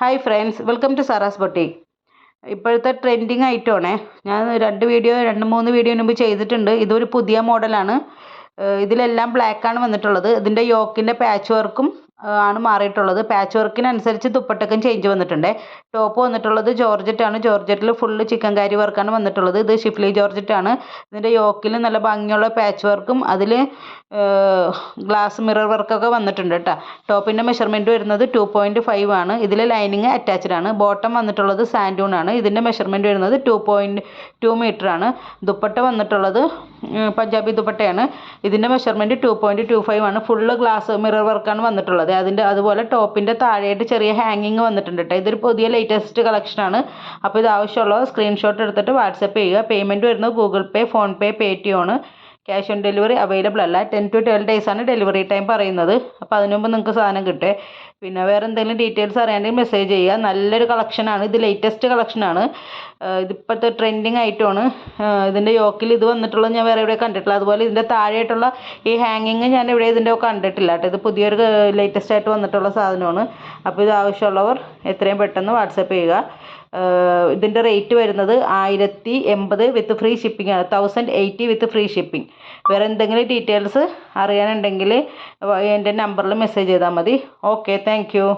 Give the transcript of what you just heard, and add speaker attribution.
Speaker 1: Hi friends, welcome to Sara's boutique. ഇപ്പോഴത്തെ trending ഐറ്റമാണേ. ഞാൻ 2-3 വീഡിയോ മുമ്പ് ചെയ്തിട്ടുണ്ട്. ഇതൊരു പുതിയ മോഡലാണ്. ഇതിലെല്ലാം ബ്ലാക്കാണ് വന്നിട്ടുള്ളത്. ഇതിൻ്റെ യോക്കിൻ്റെ പാച്ച് വർക്കും ആണ് മാറിയിട്ടുള്ളത്. പാച്ച് വർക്കിനനുസരിച്ച് ദുപ്പട്ടക്കും ചേഞ്ച് വന്നിട്ടുണ്ട്. ടോപ്പ് വന്നിട്ടുള്ളത് ജോർജറ്റാണ്. ജോർജറ്റിൽ ഫുള്ള് ചിക്കൻ കാരി വർക്കാണ് വന്നിട്ടുള്ളത്. ഇത് ഷിഫ്ലി ജോർജറ്റാണ്. ഇതിൻ്റെ യോക്കിൽ നല്ല ഭംഗിയുള്ള പാച്ച് വർക്കും അതിൽ ഗ്ലാസ് മിറർ വർക്കൊക്കെ വന്നിട്ടുണ്ട് കേട്ടോ. ടോപ്പിൻ്റെ മെഷർമെൻറ്റ് വരുന്നത് 2.5 ആണ്. ഇതിൽ ലൈനിങ് അറ്റാച്ച്ഡ് ആണ്. ബോട്ടം വന്നിട്ടുള്ളത് സാൻഡൂൺ ആണ്. ഇതിൻ്റെ മെഷർമെൻറ്റ് വരുന്നത് 2.2 മീറ്റർ ആണ്. ദുപ്പട്ട വന്നിട്ടുള്ളത് പഞ്ചാബി ദുപ്പട്ടയാണ്. ഇതിൻ്റെ മെഷർമെൻറ്റ് 2.25 ആണ്. ഫുള്ള് ഗ്ലാസ് മിറർ വർക്കാണ് വന്നിട്ടുള്ളത്. അതുപോലെ ടോപ്പിൻ്റെ താഴെയായിട്ട് ചെറിയ ഹാങ്ങിങ് വന്നിട്ടുണ്ട് കേട്ടോ. ഇതൊരു പുതിയ ലേറ്റസ്റ്റ് കളക്ഷനാണ്. അപ്പോൾ ഇത് ആവശ്യമുള്ളവർ സ്ക്രീൻഷോട്ട് എടുത്തിട്ട് വാട്സപ്പ് ചെയ്യുക. പേയ്മെൻറ്റ് വരുന്നത് ഗൂഗിൾ പേ, ഫോൺ പേ, പേടിഎം ആണ്. ക്യാഷ് ഓൺ ഡെലിവറി അവൈലബിൾ അല്ല. 10 to 12 days ആണ് ഡെലിവറി ടൈം പറയുന്നത്. അപ്പോൾ അതിനു മുമ്പ് നിങ്ങൾക്ക് സാധനം കിട്ടേ. പിന്നെ വേറെ എന്തെങ്കിലും ഡീറ്റെയിൽസ് അറിയാണ്ടെങ്കിൽ മെസ്സേജ് ചെയ്യുക. നല്ലൊരു കളക്ഷനാണ്. ഇത് ലേറ്റസ്റ്റ് കളക്ഷനാണ്. ഇതിപ്പോഴത്തെ ട്രെൻഡിങ് ആയിട്ടുമാണ്. ഇതിൻ്റെ യോക്കിൽ ഇത് വന്നിട്ടുള്ളത് ഞാൻ വേറെ എവിടെ കണ്ടിട്ടില്ല. അതുപോലെ ഇതിൻ്റെ താഴെയായിട്ടുള്ള ഈ ഹാങ്ങിങ് ഞാൻ ഇവിടെ ഇതിൻ്റെ കണ്ടിട്ടില്ല കേട്ടോ. ഇത് പുതിയൊരു ലേറ്റസ്റ്റ് ആയിട്ട് വന്നിട്ടുള്ള സാധനമാണ്. അപ്പോൾ ഇത് ആവശ്യമുള്ളവർ എത്രയും പെട്ടെന്ന് വാട്സപ്പ് ചെയ്യുക. ഇതിൻ്റെ റേറ്റ് വരുന്നത് 1080 വിത്ത് ഫ്രീ ഷിപ്പിംഗ് ആണ്. 1080 വിത്ത് ഫ്രീ ഷിപ്പിംഗ്. വേറെ എന്തെങ്കിലും ഡീറ്റെയിൽസ് അറിയാനുണ്ടെങ്കിൽ എൻ്റെ നമ്പറിൽ മെസ്സേജ് ചെയ്താൽ മതി. Okay, thank you.